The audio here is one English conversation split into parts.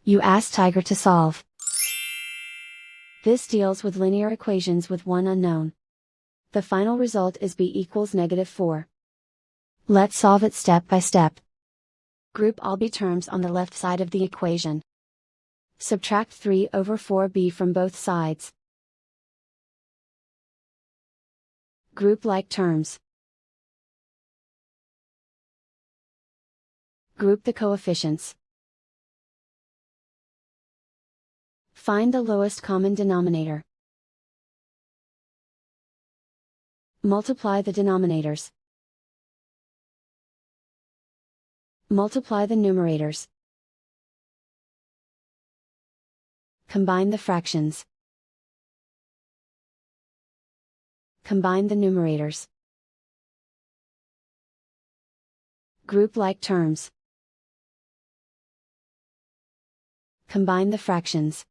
You ask Tiger to solve. This deals with linear equations with one unknown. The final result is b equals -4. Let's solve it step by step. Group all b terms on the left side of the equation. Subtract 3 over 4b from both sides. Group like terms. Group the coefficients. Find the lowest common denominator. Multiply the denominators. Multiply the numerators. Combine the fractions. Combine the numerators. Group like terms. Combine the fractions.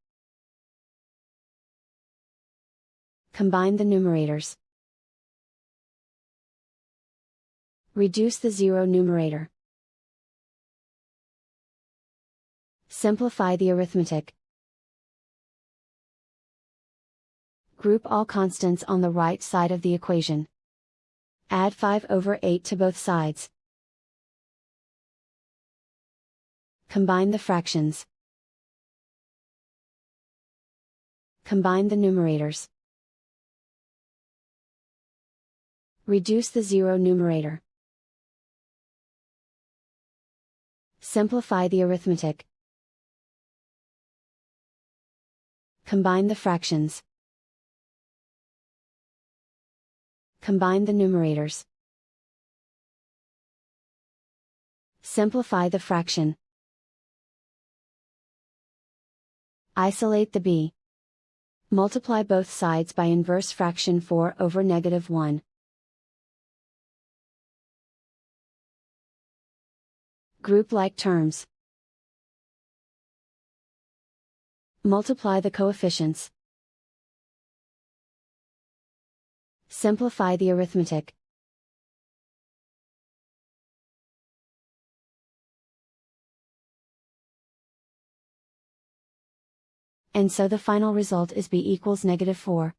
Combine the numerators. Reduce the zero numerator. Simplify the arithmetic. Group all constants on the right side of the equation. Add 5 over 8 to both sides. Combine the fractions. Combine the numerators. Reduce the zero numerator. Simplify the arithmetic. Combine the fractions. Combine the numerators. Simplify the fraction. Isolate the b. Multiply both sides by inverse fraction 4 over -1. Group like terms. Multiply the coefficients. Simplify the arithmetic. And so the final result is b equals -4.